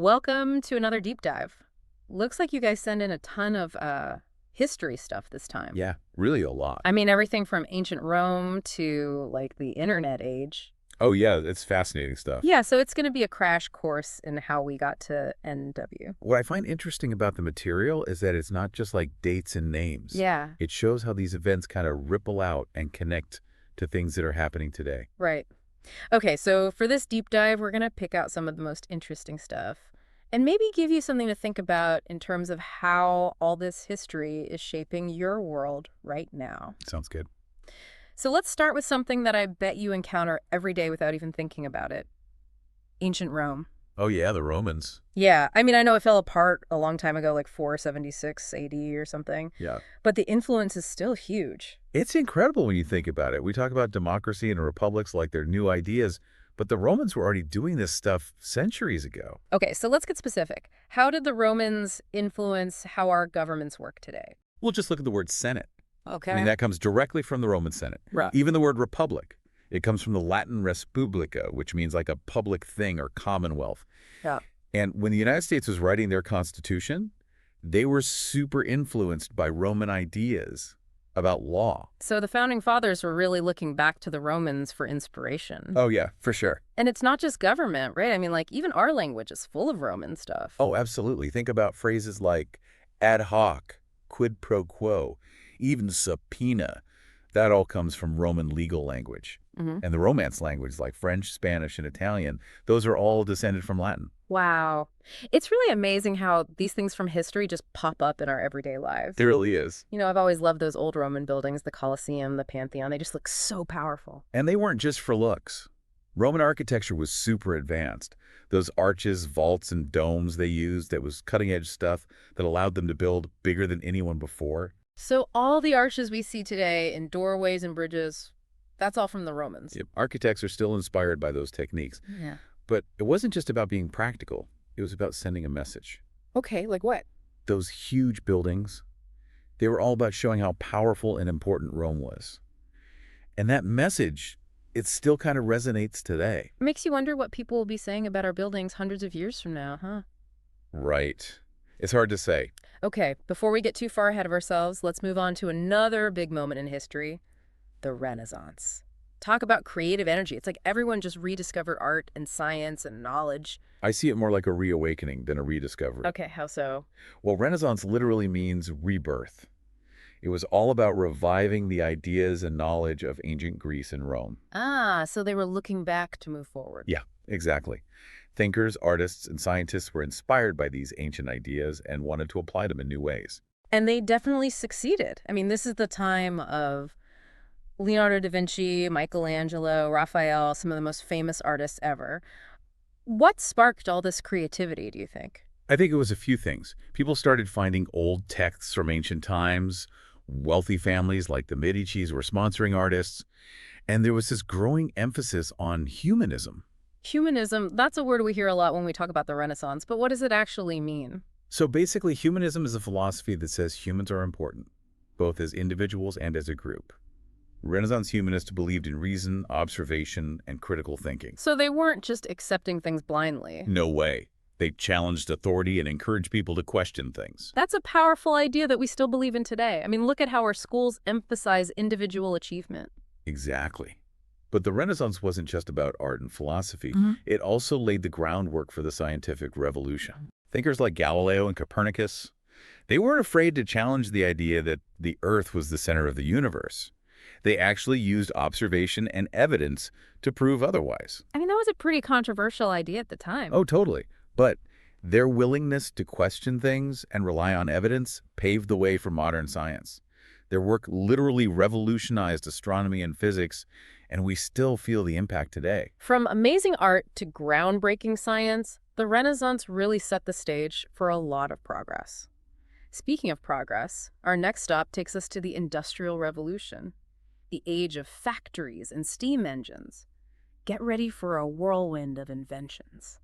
Welcome to another deep dive. Looks like you guys send in a ton of history stuff this time. Yeah, really a lot. I mean, everything from ancient Rome to like the internet age. Oh, yeah, it's fascinating stuff. Yeah, so it's going to be a crash course in how we got to NW. What I find interesting about the material is that it's not just like dates and names. Yeah, It shows how these events kind of ripple out and connect to things that are happening today. right. Okay, so for this deep dive, we're going to pick out some of the most interesting stuff and maybe give you something to think about in terms of how all this history is shaping your world right now. Sounds good. So let's start with something that I bet you encounter every day without even thinking about it. Ancient Rome. Oh, yeah, the Romans. Yeah, I mean, I know it fell apart a long time ago, like 476 AD or something, Yeah. but the influence is still huge. It's incredible when you think about it. We talk about democracy and republics like they're new ideas, but the Romans were already doing this stuff centuries ago. Okay, so let's get specific. How did the Romans influence how our governments work today? We'll just look at the word Senate. Okay. I mean, that comes directly from the Roman Senate. Right. Even the word republic, it comes from the Latin res publica, which means like a public thing or commonwealth. Yeah. And when the United States was writing their constitution, they were super influenced by Roman ideas about law. So the founding fathers were really looking back to the Romans for inspiration. Oh, yeah, for sure. And it's not just government, right? I mean, like, even our language is full of Roman stuff. Oh, absolutely. Think about phrases like ad hoc, quid pro quo, even subpoena. That all comes from Roman legal language. Mhm. And the Romance language, like French, Spanish, and Italian, those are all descended from Latin. Wow. It's really amazing how these things from history just pop up in our everyday lives. There really is. You know, I've always loved those old Roman buildings, the Colosseum, the Pantheon. They just look so powerful. And they weren't just for looks. Roman architecture was super advanced. Those arches, vaults, and domes they used, that was cutting-edge stuff that allowed them to build bigger than anyone before. So all the arches we see today in doorways and bridges, that's all from the Romans. Yep. Architects are still inspired by those techniques. Yeah. But it wasn't just about being practical. It was about sending a message. Okay, like what? Those huge buildings, they were all about showing how powerful and important Rome was. And that message, it still kind of resonates today. It makes you wonder what people will be saying about our buildings hundreds of years from now, huh? Right. It's hard to say. Okay, before we get too far ahead of ourselves, let's move on to another big moment in history, the Renaissance. Talk about creative energy. It's like everyone just rediscovered art and science and knowledge. I see it more like a reawakening than a rediscovery. Okay, how so? Well, Renaissance literally means rebirth. It was all about reviving the ideas and knowledge of ancient Greece and Rome. Ah, so they were looking back to move forward. Yeah, exactly. Thinkers, artists, and scientists were inspired by these ancient ideas and wanted to apply them in new ways. And they definitely succeeded. I mean, this is the time of Leonardo da Vinci, Michelangelo, Raphael, some of the most famous artists ever. What sparked all this creativity, do you think? I think it was a few things. People started finding old texts from ancient times. Wealthy families like the Medicis were sponsoring artists. And there was this growing emphasis on humanism. Humanism, that's a word we hear a lot when we talk about the Renaissance, but what does it actually mean? So basically, humanism is a philosophy that says humans are important, both as individuals and as a group. Renaissance humanists believed in reason, observation, and critical thinking. So they weren't just accepting things blindly. No way. They challenged authority and encouraged people to question things. That's a powerful idea that we still believe in today. I mean, look at how our schools emphasize individual achievement. Exactly. But the Renaissance wasn't just about art and philosophy. Mhm. It also laid the groundwork for the scientific revolution. Thinkers like Galileo and Copernicus, they weren't afraid to challenge the idea that the Earth was the center of the universe. They actually used observation and evidence to prove otherwise. I mean, that was a pretty controversial idea at the time. Oh, totally. But their willingness to question things and rely on evidence paved the way for modern science. Their work literally revolutionized astronomy and physics, and we still feel the impact today. From amazing art to groundbreaking science, the Renaissance really set the stage for a lot of progress. Speaking of progress, our next stop takes us to the Industrial Revolution, the age of factories and steam engines. Get ready for a whirlwind of inventions.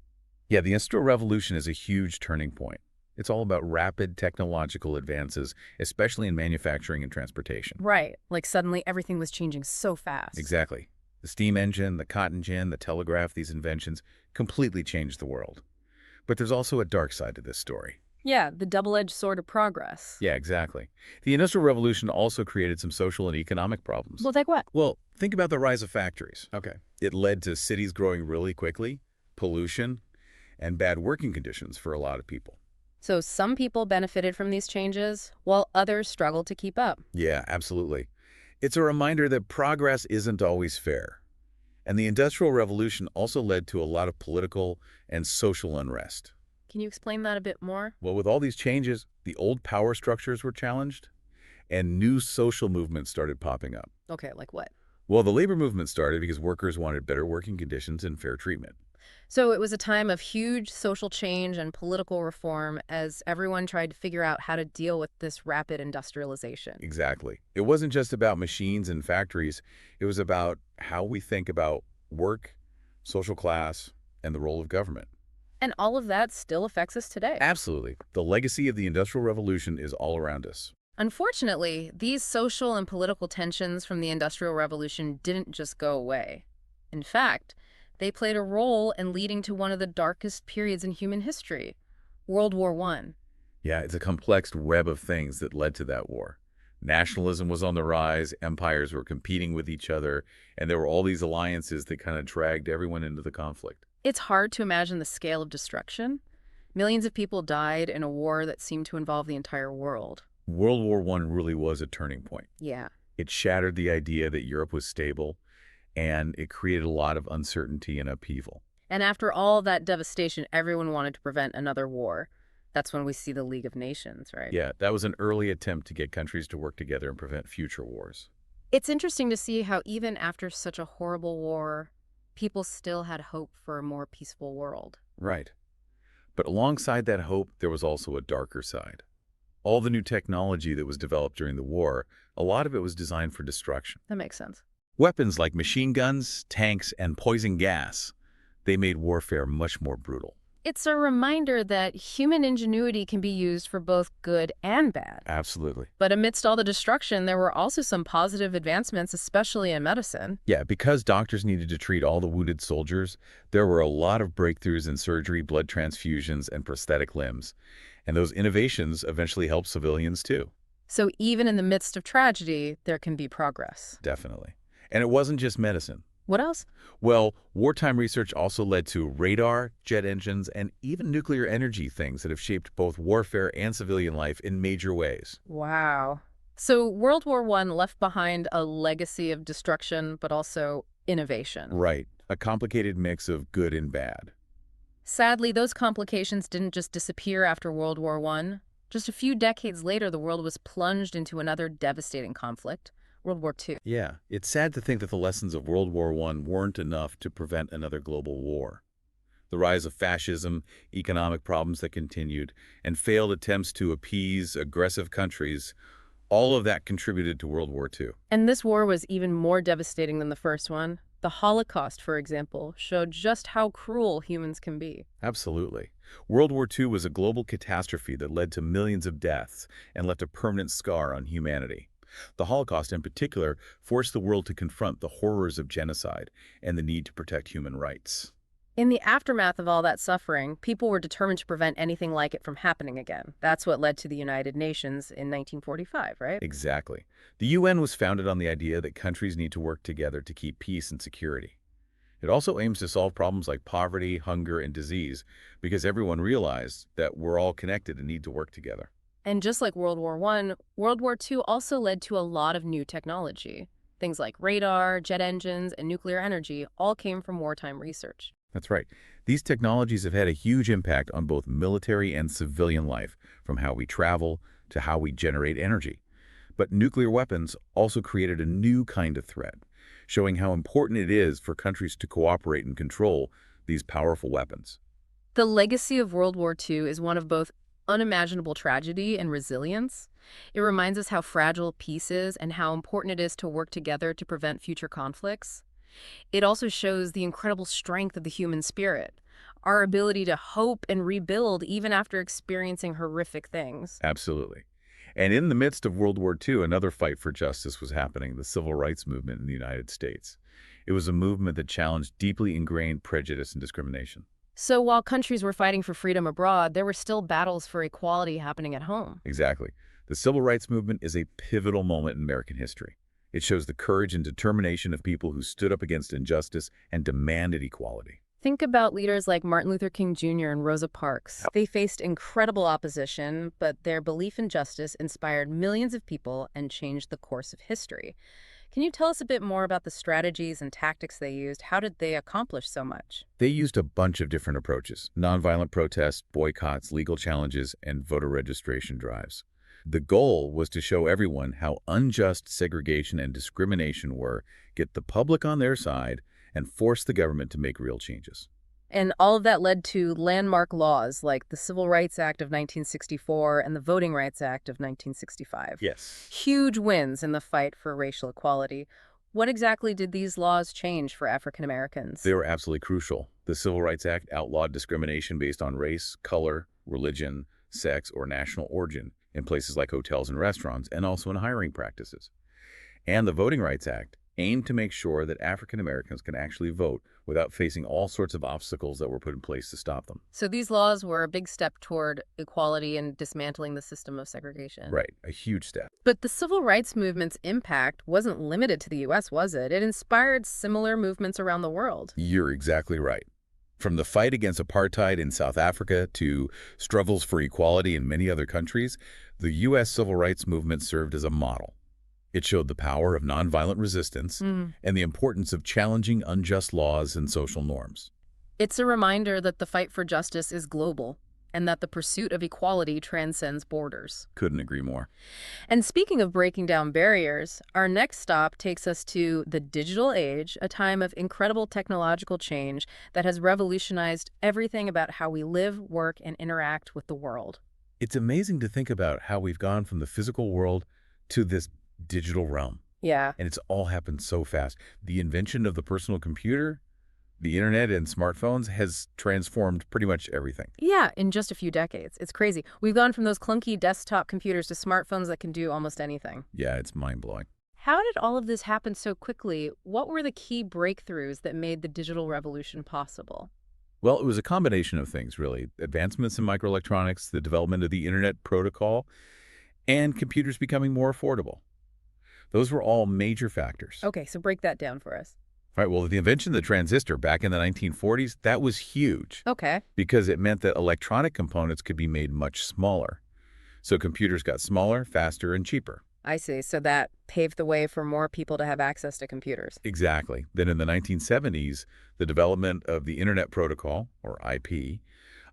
Yeah, the Industrial Revolution is a huge turning point. It's all about rapid technological advances, especially in manufacturing and transportation. Right, like suddenly everything was changing so fast. Exactly. The steam engine, the cotton gin, the telegraph, these inventions completely changed the world. But there's also a dark side to this story. Yeah, the double-edged sword of progress. Yeah, exactly. The Industrial Revolution also created some social and economic problems. Well, like what? Well, think about the rise of factories. Okay. It led to cities growing really quickly, pollution, and bad working conditions for a lot of people. So some people benefited from these changes, while others struggled to keep up. Yeah, absolutely. It's a reminder that progress isn't always fair. And the Industrial Revolution also led to a lot of political and social unrest. Can you explain that a bit more? Well, with all these changes, the old power structures were challenged, and new social movements started popping up. Okay, like what? Well, the labor movement started because workers wanted better working conditions and fair treatment. So it was a time of huge social change and political reform as everyone tried to figure out how to deal with this rapid industrialization. Exactly. It wasn't just about machines and factories. It was about how we think about work, social class, and the role of government. And all of that still affects us today. Absolutely. The legacy of the Industrial Revolution is all around us. Unfortunately, these social and political tensions from the Industrial Revolution didn't just go away. In fact, they played a role in leading to one of the darkest periods in human history, World War I. Yeah, it's a complex web of things that led to that war. Nationalism was on the rise, empires were competing with each other, and there were all these alliances that kind of dragged everyone into the conflict. It's hard to imagine the scale of destruction. Millions of people died in a war that seemed to involve the entire world. World War I really was a turning point. Yeah. It shattered the idea that Europe was stable, and it created a lot of uncertainty and upheaval. And after all that devastation, everyone wanted to prevent another war. That's when we see the League of Nations, right? Yeah, that was an early attempt to get countries to work together and prevent future wars. It's interesting to see how even after such a horrible war, people still had hope for a more peaceful world. Right. But alongside that hope, there was also a darker side. All the new technology that was developed during the war, a lot of it was designed for destruction. That makes sense. Weapons like machine guns, tanks, and poison gas, they made warfare much more brutal. It's a reminder that human ingenuity can be used for both good and bad. Absolutely. But amidst all the destruction, there were also some positive advancements, especially in medicine. Yeah, because doctors needed to treat all the wounded soldiers, there were a lot of breakthroughs in surgery, blood transfusions, and prosthetic limbs. And those innovations eventually helped civilians too. So even in the midst of tragedy, there can be progress. Definitely. And it wasn't just medicine. What else? Well, wartime research also led to radar, jet engines, and even nuclear energy, things that have shaped both warfare and civilian life in major ways. Wow. So World War I left behind a legacy of destruction, but also innovation. Right. A complicated mix of good and bad. Sadly, those complications didn't just disappear after World War I. Just a few decades later, the world was plunged into another devastating conflict, World War II. Yeah, it's sad to think that the lessons of World War I weren't enough to prevent another global war. The rise of fascism, economic problems that continued, and failed attempts to appease aggressive countries, all of that contributed to World War II. And this war was even more devastating than the first one. The Holocaust, for example, showed just how cruel humans can be. Absolutely. World War II was a global catastrophe that led to millions of deaths and left a permanent scar on humanity. The Holocaust, in particular, forced the world to confront the horrors of genocide and the need to protect human rights. In the aftermath of all that suffering, people were determined to prevent anything like it from happening again. That's what led to the United Nations in 1945, right? Exactly. The UN was founded on the idea that countries need to work together to keep peace and security. It also aims to solve problems like poverty, hunger, and disease because everyone realized that we're all connected and need to work together. And just like World War I, World War II also led to a lot of new technology. Things like radar, jet engines, and nuclear energy all came from wartime research. That's right. These technologies have had a huge impact on both military and civilian life, from how we travel to how we generate energy. But nuclear weapons also created a new kind of threat, showing how important it is for countries to cooperate and control these powerful weapons. The legacy of World War II is one of both unimaginable tragedy and resilience. It reminds us how fragile peace is and how important it is to work together to prevent future conflicts. It also shows the incredible strength of the human spirit, our ability to hope and rebuild even after experiencing horrific things. Absolutely. And in the midst of World War II, another fight for justice was happening, the Civil Rights Movement in the United States. It was a movement that challenged deeply ingrained prejudice and discrimination. So while countries were fighting for freedom abroad, there were still battles for equality happening at home. Exactly. The civil rights movement is a pivotal moment in American history. It shows the courage and determination of people who stood up against injustice and demanded equality. Think about leaders like Martin Luther King Jr. and Rosa Parks. They faced incredible opposition, but their belief in justice inspired millions of people and changed the course of history. Can you tell us a bit more about the strategies and tactics they used? How did they accomplish so much? They used a bunch of different approaches: nonviolent protests, boycotts, legal challenges, and voter registration drives. The goal was to show everyone how unjust segregation and discrimination were, get the public on their side, and force the government to make real changes. And all of that led to landmark laws like the Civil Rights Act of 1964 and the Voting Rights Act of 1965. Yes. Huge wins in the fight for racial equality. What exactly did these laws change for African Americans? They were absolutely crucial. The Civil Rights Act outlawed discrimination based on race, color, religion, sex, or national origin in places like hotels and restaurants, and also in hiring practices. And the Voting Rights Act aimed to make sure that African Americans can actually vote without facing all sorts of obstacles that were put in place to stop them. So these laws were a big step toward equality and dismantling the system of segregation. Right, a huge step. But the civil rights movement's impact wasn't limited to the U.S., was it? It inspired similar movements around the world. You're exactly right. From the fight against apartheid in South Africa to struggles for equality in many other countries, the U.S. civil rights movement served as a model. It showed the power of nonviolent resistance and the importance of challenging unjust laws and social norms. It's a reminder that the fight for justice is global and that the pursuit of equality transcends borders. Couldn't agree more. And speaking of breaking down barriers, our next stop takes us to the digital age, a time of incredible technological change that has revolutionized everything about how we live, work, and interact with the world. It's amazing to think about how we've gone from the physical world to this digital realm. Yeah. And it's all happened so fast. The invention of the personal computer, the internet, and smartphones has transformed pretty much everything. Yeah, in just a few decades. It's crazy. We've gone from those clunky desktop computers to smartphones that can do almost anything. Yeah, it's mind-blowing. How did all of this happen so quickly? What were the key breakthroughs that made the digital revolution possible? Well, it was a combination of things, really. Advancements in microelectronics, the development of the internet protocol, and computers becoming more affordable. Those were all major factors. Okay, so break that down for us. Right, well, the invention of the transistor back in the 1940s, that was huge Okay. because it meant that electronic components could be made much smaller. So computers got smaller, faster, and cheaper. I see. So that paved the way for more people to have access to computers. Exactly. Then in the 1970s, the development of the Internet Protocol, or IP,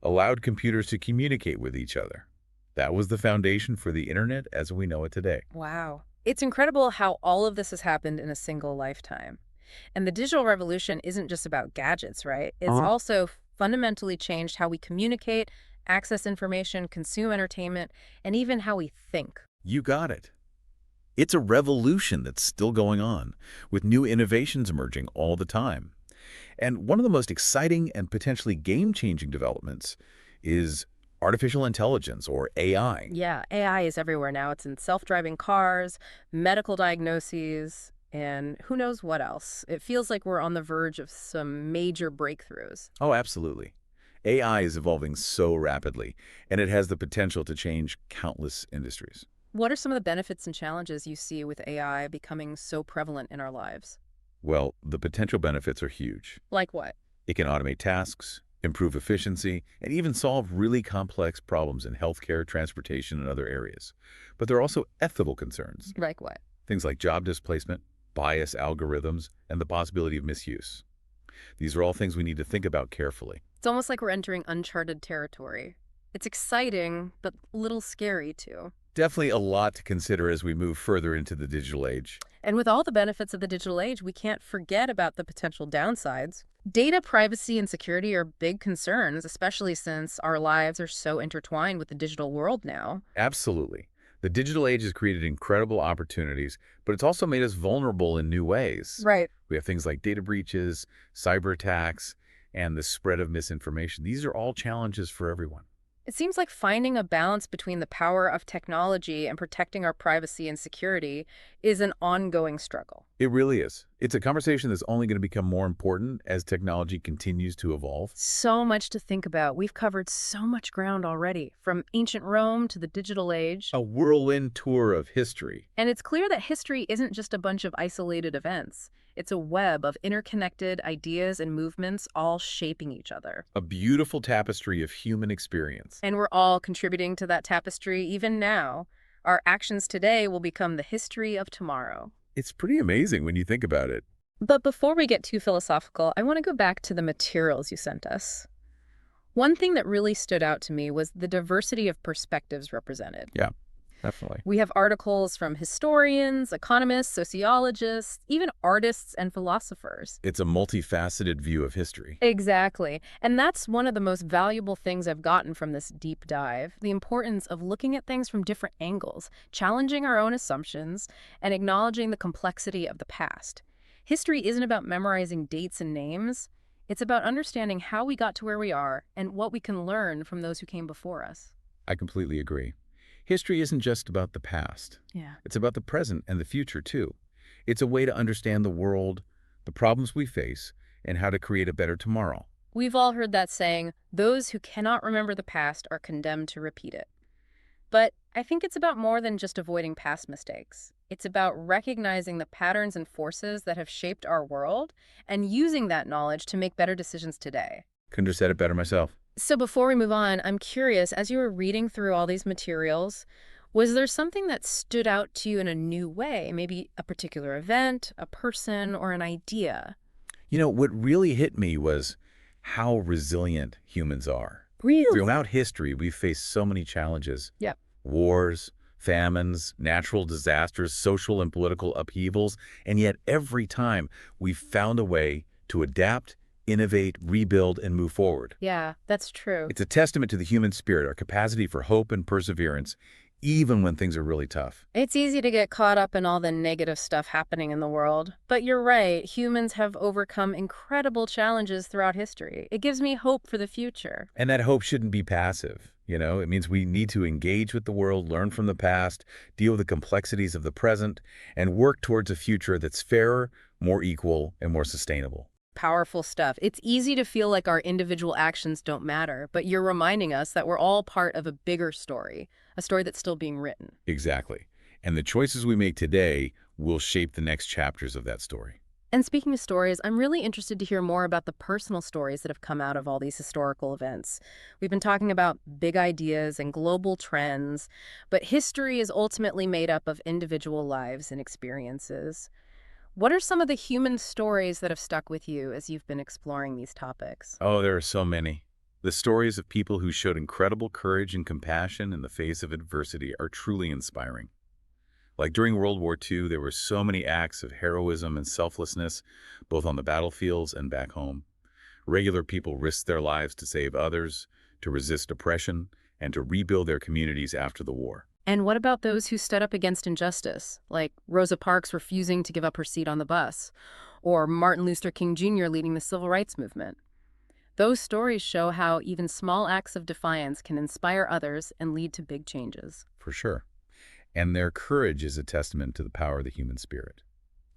allowed computers to communicate with each other. That was the foundation for the Internet as we know it today. Wow. It's incredible how all of this has happened in a single lifetime. And the digital revolution isn't just about gadgets, right? It's also fundamentally changed how we communicate, access information, consume entertainment, and even how we think. You got it. It's a revolution that's still going on, with new innovations emerging all the time. And one of the most exciting and potentially game-changing developments is artificial intelligence, or AI. Yeah, AI is everywhere now. It's in self-driving cars, medical diagnoses, and who knows what else. It feels like we're on the verge of some major breakthroughs. Oh, absolutely. AI is evolving so rapidly, and it has the potential to change countless industries. What are some of the benefits and challenges you see with AI becoming so prevalent in our lives? Well, the potential benefits are huge. Like what? It can automate tasks, improve efficiency, and even solve really complex problems in healthcare, transportation, and other areas. But there are also ethical concerns. Like what? Things like job displacement, bias algorithms, and the possibility of misuse. These are all things we need to think about carefully. It's almost like we're entering uncharted territory. It's exciting, but a little scary, too. Definitely a lot to consider as we move further into the digital age. And with all the benefits of the digital age, we can't forget about the potential downsides. Data privacy and security are big concerns, especially since our lives are so intertwined with the digital world now. Absolutely. The digital age has created incredible opportunities, but it's also made us vulnerable in new ways. Right. We have things like data breaches, cyber attacks, and the spread of misinformation. These are all challenges for everyone. It seems like finding a balance between the power of technology and protecting our privacy and security is an ongoing struggle. It really is. It's a conversation that's only going to become more important as technology continues to evolve. So much to think about. We've covered so much ground already, from ancient Rome to the digital age. A whirlwind tour of history. And it's clear that history isn't just a bunch of isolated events. It's a web of interconnected ideas and movements all shaping each other. A beautiful tapestry of human experience. And we're all contributing to that tapestry even now. Our actions today will become the history of tomorrow. It's pretty amazing when you think about it. But before we get too philosophical, I want to go back to the materials you sent us. One thing that really stood out to me was the diversity of perspectives represented. Yeah, definitely. We have articles from historians, economists, sociologists, even artists and philosophers. It's a multifaceted view of history. Exactly. And that's one of the most valuable things I've gotten from this deep dive, the importance of looking at things from different angles, challenging our own assumptions, and acknowledging the complexity of the past. History isn't about memorizing dates and names. It's about understanding how we got to where we are and what we can learn from those who came before us. I completely agree. History isn't just about the past. Yeah. It's about the present and the future, too. It's a way to understand the world, the problems we face, and how to create a better tomorrow. We've all heard that saying, those who cannot remember the past are condemned to repeat it. But I think it's about more than just avoiding past mistakes. It's about recognizing the patterns and forces that have shaped our world and using that knowledge to make better decisions today. Couldn't have said it better myself. So before we move on, I'm curious, as you were reading through all these materials, was there something that stood out to you in a new way? Maybe a particular event, a person, or an idea? You know, what really hit me was how resilient humans are. Really? Throughout history, we've faced so many challenges. Yep. Wars, famines, natural disasters, social and political upheavals, and yet every time we've found a way to adapt, innovate, rebuild, and move forward. Yeah, that's true. It's a testament to the human spirit, our capacity for hope and perseverance, even when things are really tough. It's easy to get caught up in all the negative stuff happening in the world. But you're right, humans have overcome incredible challenges throughout history. It gives me hope for the future. And that hope shouldn't be passive. You know, it means we need to engage with the world, learn from the past, deal with the complexities of the present, and work towards a future that's fairer, more equal, and more sustainable. Powerful stuff. It's easy to feel like our individual actions don't matter, but you're reminding us that we're all part of a bigger story, a story that's still being written. Exactly. And the choices we make today will shape the next chapters of that story. And speaking of stories, I'm really interested to hear more about the personal stories that have come out of all these historical events. We've been talking about big ideas and global trends, but history is ultimately made up of individual lives and experiences. What are some of the human stories that have stuck with you as you've been exploring these topics? Oh, there are so many. The stories of people who showed incredible courage and compassion in the face of adversity are truly inspiring. Like during World War II, there were so many acts of heroism and selflessness, both on the battlefields and back home. Regular people risked their lives to save others, to resist oppression, and to rebuild their communities after the war. And what about those who stood up against injustice, like Rosa Parks refusing to give up her seat on the bus, or Martin Luther King Jr. leading the civil rights movement? Those stories show how even small acts of defiance can inspire others and lead to big changes. For sure. And their courage is a testament to the power of the human spirit.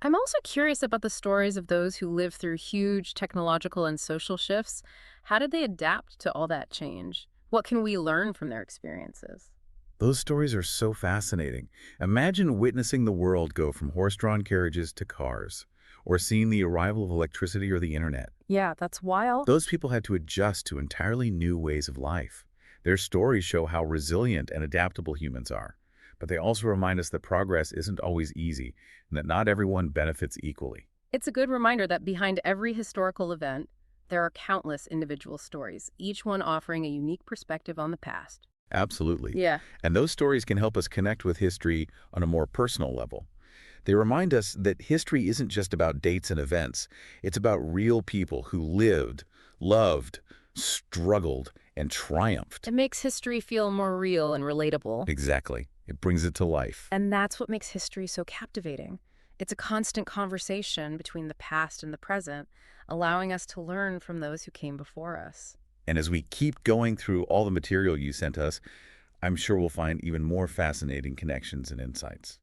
I'm also curious about the stories of those who lived through huge technological and social shifts. How did they adapt to all that change? What can we learn from their experiences? Those stories are so fascinating. Imagine witnessing the world go from horse-drawn carriages to cars, or seeing the arrival of electricity or the internet. Yeah, that's wild. Those people had to adjust to entirely new ways of life. Their stories show how resilient and adaptable humans are. But they also remind us that progress isn't always easy and that not everyone benefits equally. It's a good reminder that behind every historical event, there are countless individual stories, each one offering a unique perspective on the past. Absolutely. Yeah. And those stories can help us connect with history on a more personal level. They remind us that history isn't just about dates and events. It's about real people who lived, loved, struggled, and triumphed. It makes history feel more real and relatable. Exactly. It brings it to life. And that's what makes history so captivating. It's a constant conversation between the past and the present, allowing us to learn from those who came before us. And as we keep going through all the material you sent us, I'm sure we'll find even more fascinating connections and insights.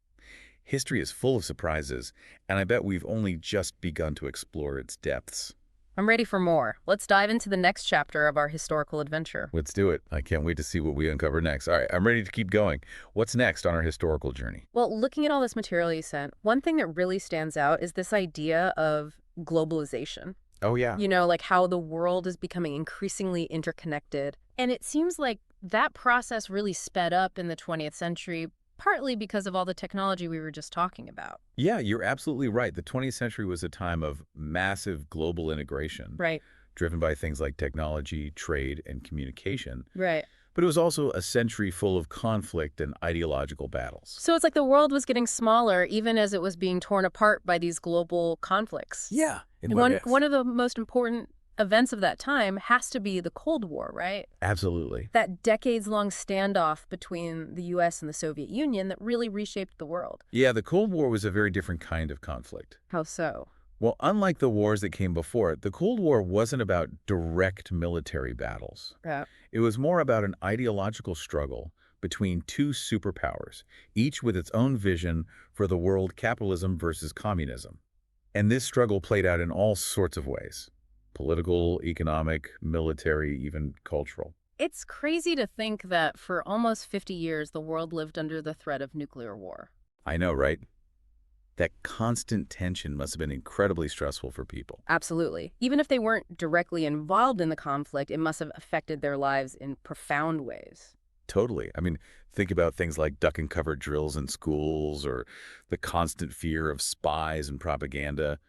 History is full of surprises, and I bet we've only just begun to explore its depths. I'm ready for more. Let's dive into the next chapter of our historical adventure. Let's do it. I can't wait to see what we uncover next. All right, I'm ready to keep going. What's next on our historical journey? Well, looking at all this material you sent, one thing that really stands out is this idea of globalization. Oh, yeah. Like how the world is becoming increasingly interconnected. And it seems like that process really sped up in the 20th century, partly because of all the technology we were just talking about. Yeah, you're absolutely right. The 20th century was a time of massive global integration, Right. driven by things like technology, trade, and communication. Right. But it was also a century full of conflict and ideological battles. So it's like the world was getting smaller even as it was being torn apart by these global conflicts. Yeah. And one of the most important events of that time has to be the Cold War, right? Absolutely. That decades-long standoff between the U.S. and the Soviet Union that really reshaped the world. Yeah, the Cold War was a very different kind of conflict. How so? Well, unlike the wars that came before it, the Cold War wasn't about direct military battles. Yeah. It was more about an ideological struggle between two superpowers, each with its own vision for the world: capitalism versus communism. And this struggle played out in all sorts of ways: political, economic, military, even cultural. It's crazy to think that for almost 50 years, the world lived under the threat of nuclear war. I know, right? That constant tension must have been incredibly stressful for people. Absolutely. Even if they weren't directly involved in the conflict, it must have affected their lives in profound ways. Totally. I mean, think about things like duck and cover drills in schools, or the constant fear of spies and propaganda.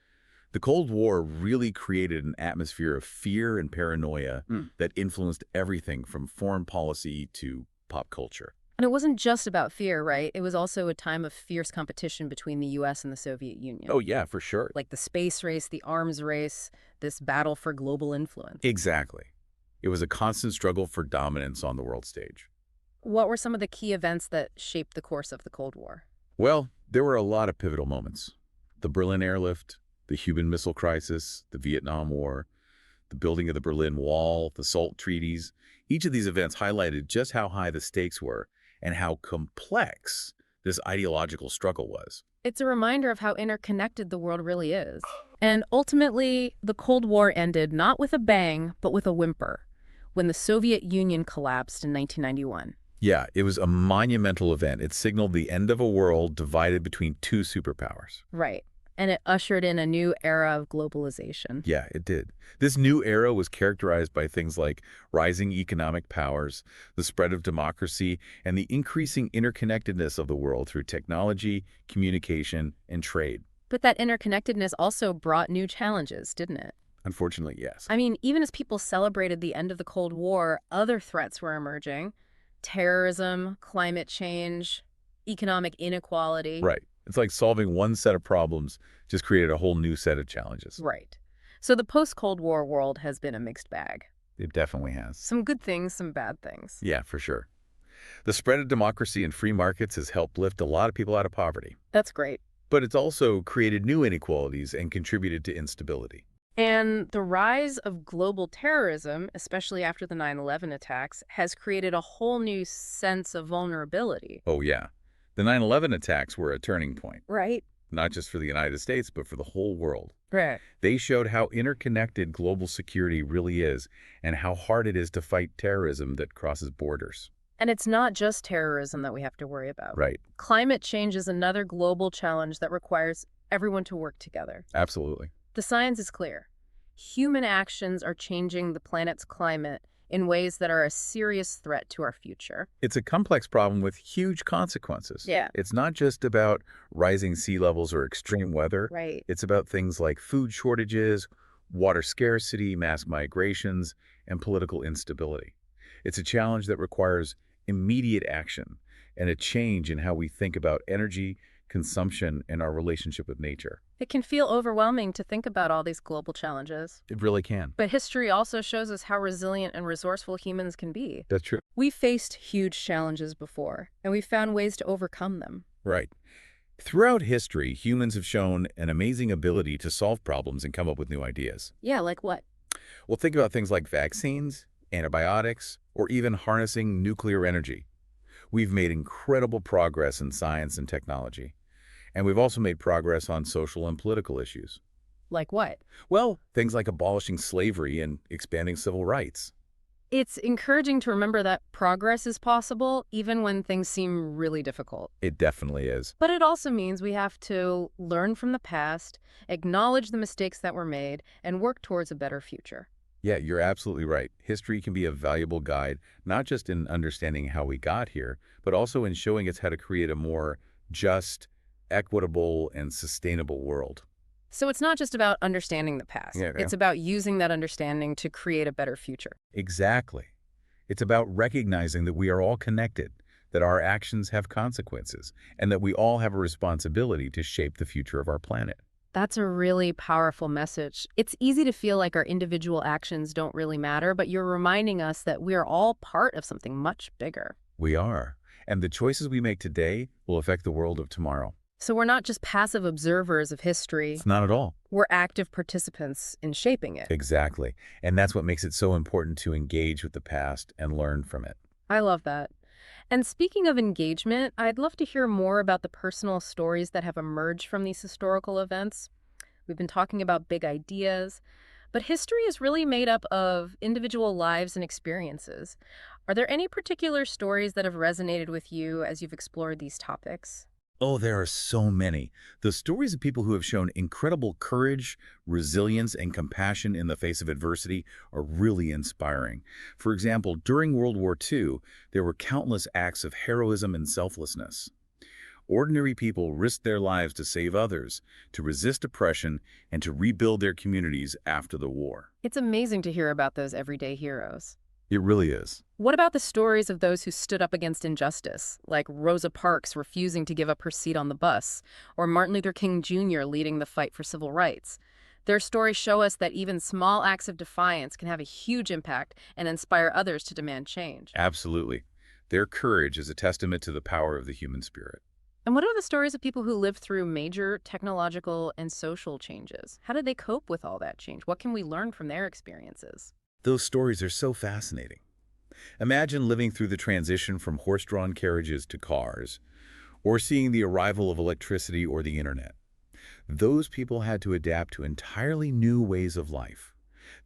The Cold War really created an atmosphere of fear and paranoia that influenced everything from foreign policy to pop culture. And it wasn't just about fear, right? It was also a time of fierce competition between the U.S. and the Soviet Union. Oh, yeah, for sure. Like the space race, the arms race, this battle for global influence. Exactly. It was a constant struggle for dominance on the world stage. What were some of the key events that shaped the course of the Cold War? Well, there were a lot of pivotal moments. The Berlin airlift, the Cuban Missile Crisis, the Vietnam War, the building of the Berlin Wall, the SALT treaties. Each of these events highlighted just how high the stakes were and how complex this ideological struggle was. It's a reminder of how interconnected the world really is. And ultimately, the Cold War ended not with a bang, but with a whimper, when the Soviet Union collapsed in 1991. Yeah, it was a monumental event. It signaled the end of a world divided between two superpowers. Right. And it ushered in a new era of globalization. Yeah, it did. This new era was characterized by things like rising economic powers, the spread of democracy, and the increasing interconnectedness of the world through technology, communication, and trade. But that interconnectedness also brought new challenges, didn't it? Unfortunately, yes. I mean, even as people celebrated the end of the Cold War, other threats were emerging. Terrorism, climate change, economic inequality. Right. It's like solving one set of problems just created a whole new set of challenges. Right. So the post-Cold War world has been a mixed bag. It definitely has. Some good things, some bad things. Yeah, for sure. The spread of democracy and free markets has helped lift a lot of people out of poverty. That's great. But it's also created new inequalities and contributed to instability. And the rise of global terrorism, especially after the 9/11 attacks, has created a whole new sense of vulnerability. Oh, yeah. The 9/11 attacks were a turning point, Right. not just for the United States, but for the whole world. Right. They showed how interconnected global security really is and how hard it is to fight terrorism that crosses borders. And it's not just terrorism that we have to worry about. Right. Climate change is another global challenge that requires everyone to work together. Absolutely. The science is clear. Human actions are changing the planet's climate in ways that are a serious threat to our future. It's a complex problem with huge consequences. Yeah. It's not just about rising sea levels or extreme weather. Right. It's about things like food shortages, water scarcity, mass migrations, and political instability. It's a challenge that requires immediate action and a change in how we think about energy, consumption, and our relationship with nature. It can feel overwhelming to think about all these global challenges. It really can. But history also shows us how resilient and resourceful humans can be. That's true. We've faced huge challenges before, and we've found ways to overcome them. Right. Throughout history, humans have shown an amazing ability to solve problems and come up with new ideas. Yeah, like what? Well, think about things like vaccines, antibiotics, or even harnessing nuclear energy. We've made incredible progress in science and technology, and we've also made progress on social and political issues. Like what? Well, things like abolishing slavery and expanding civil rights. It's encouraging to remember that progress is possible even when things seem really difficult. It definitely is. But it also means we have to learn from the past, acknowledge the mistakes that were made, and work towards a better future. Yeah, you're absolutely right. History can be a valuable guide, not just in understanding how we got here, but also in showing us how to create a more just, equitable, and sustainable world. So it's not just about understanding the past. Yeah. It's about using that understanding to create a better future. Exactly. It's about recognizing that we are all connected, that our actions have consequences, and that we all have a responsibility to shape the future of our planet. That's a really powerful message. It's easy to feel like our individual actions don't really matter, but you're reminding us that we are all part of something much bigger. We are. And the choices we make today will affect the world of tomorrow. So we're not just passive observers of history. It's not at all. We're active participants in shaping it. Exactly. And that's what makes it so important to engage with the past and learn from it. I love that. And speaking of engagement, I'd love to hear more about the personal stories that have emerged from these historical events. We've been talking about big ideas, but history is really made up of individual lives and experiences. Are there any particular stories that have resonated with you as you've explored these topics? Oh, there are so many. The stories of people who have shown incredible courage, resilience, and compassion in the face of adversity are really inspiring. For example, during World War II, there were countless acts of heroism and selflessness. Ordinary people risked their lives to save others, to resist oppression, and to rebuild their communities after the war. It's amazing to hear about those everyday heroes. It really is. What about the stories of those who stood up against injustice, like Rosa Parks refusing to give up her seat on the bus, or Martin Luther King Jr. leading the fight for civil rights? Their stories show us that even small acts of defiance can have a huge impact and inspire others to demand change. Absolutely. Their courage is a testament to the power of the human spirit. And what are the stories of people who lived through major technological and social changes? How did they cope with all that change? What can we learn from their experiences? Those stories are so fascinating. Imagine living through the transition from horse-drawn carriages to cars, or seeing the arrival of electricity or the internet. Those people had to adapt to entirely new ways of life.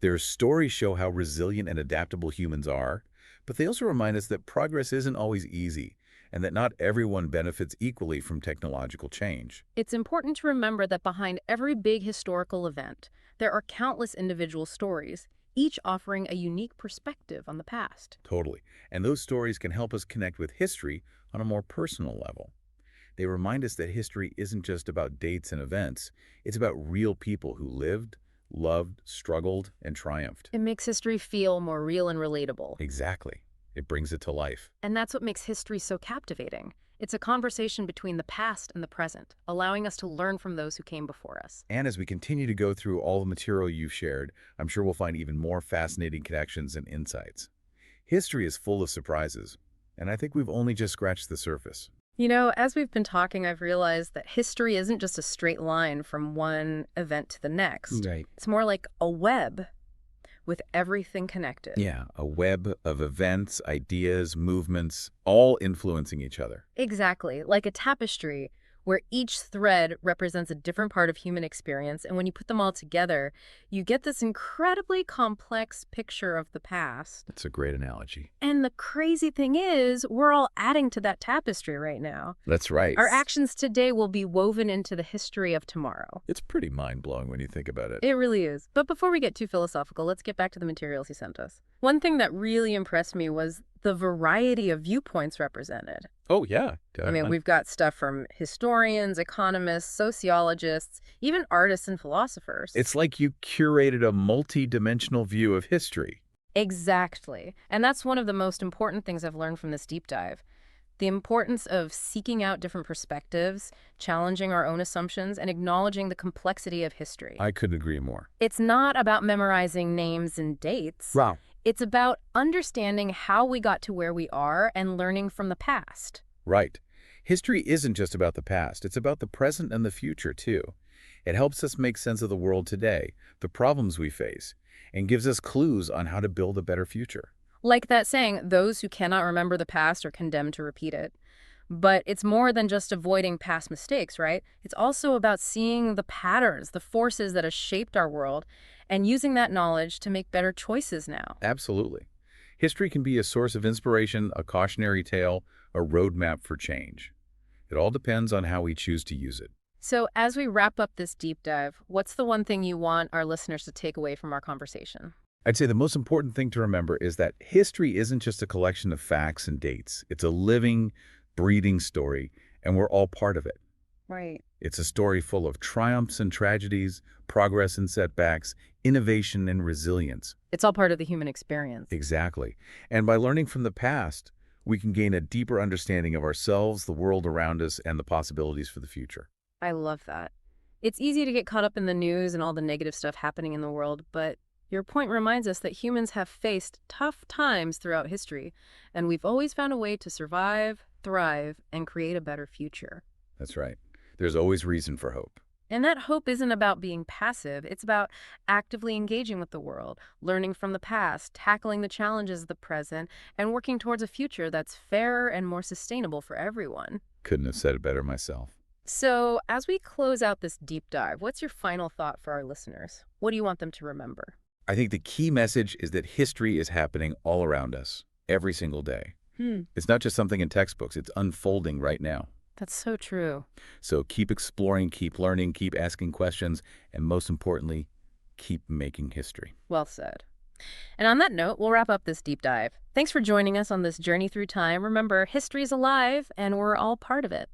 Their stories show how resilient and adaptable humans are, but they also remind us that progress isn't always easy, and that not everyone benefits equally from technological change. It's important to remember that behind every big historical event, there are countless individual stories, each offering a unique perspective on the past. Totally. And those stories can help us connect with history on a more personal level. They remind us that history isn't just about dates and events. It's about real people who lived, loved, struggled, and triumphed. It makes history feel more real and relatable. Exactly. It brings it to life. And that's what makes history so captivating. It's a conversation between the past and the present, allowing us to learn from those who came before us. And as we continue to go through all the material you've shared, I'm sure we'll find even more fascinating connections and insights. History is full of surprises, and I think we've only just scratched the surface. You know, as we've been talking, I've realized that history isn't just a straight line from one event to the next. Right. It's more like a web with everything connected. Yeah, a web of events, ideas, movements, all influencing each other. Exactly, like a tapestry where each thread represents a different part of human experience, and when you put them all together, you get this incredibly complex picture of the past. That's a great analogy. And the crazy thing is, we're all adding to that tapestry right now. That's right. Our actions today will be woven into the history of tomorrow. It's pretty mind-blowing when you think about it. It really is. But before we get too philosophical, let's get back to the materials you sent us. One thing that really impressed me was the variety of viewpoints represented. Oh, yeah. I mean, we've got stuff from historians, economists, sociologists, even artists and philosophers. It's like you curated a multi-dimensional view of history. Exactly. And that's one of the most important things I've learned from this deep dive. The importance of seeking out different perspectives, challenging our own assumptions, and acknowledging the complexity of history. I couldn't agree more. It's not about memorizing names and dates. Wow. It's about understanding how we got to where we are and learning from the past. Right. History isn't just about the past. It's about the present and the future, too. It helps us make sense of the world today, the problems we face, and gives us clues on how to build a better future. Like that saying, those who cannot remember the past are condemned to repeat it. But it's more than just avoiding past mistakes, right? It's also about seeing the patterns, the forces that have shaped our world, and using that knowledge to make better choices now. Absolutely. History can be a source of inspiration, a cautionary tale, a roadmap for change. It all depends on how we choose to use it. So, as we wrap up this deep dive, what's the one thing you want our listeners to take away from our conversation? I'd say the most important thing to remember is that history isn't just a collection of facts and dates. It's a living, breathing story, and we're all part of it. Right. It's a story full of triumphs and tragedies, progress and setbacks, innovation and resilience. It's all part of the human experience. Exactly. And by learning from the past, we can gain a deeper understanding of ourselves, the world around us, and the possibilities for the future. I love that. It's easy to get caught up in the news and all the negative stuff happening in the world, but your point reminds us that humans have faced tough times throughout history, and we've always found a way to survive, thrive, and create a better future. That's right. There's always reason for hope. And that hope isn't about being passive. It's about actively engaging with the world, learning from the past, tackling the challenges of the present, and working towards a future that's fairer and more sustainable for everyone. Couldn't have said it better myself. So, as we close out this deep dive, what's your final thought for our listeners? What do you want them to remember? I think the key message is that history is happening all around us, every single day. It's not just something in textbooks, it's unfolding right now. That's so true. So keep exploring, keep learning, keep asking questions, and most importantly, keep making history. Well said. And on that note, we'll wrap up this deep dive. Thanks for joining us on this journey through time. Remember, history is alive, and we're all part of it.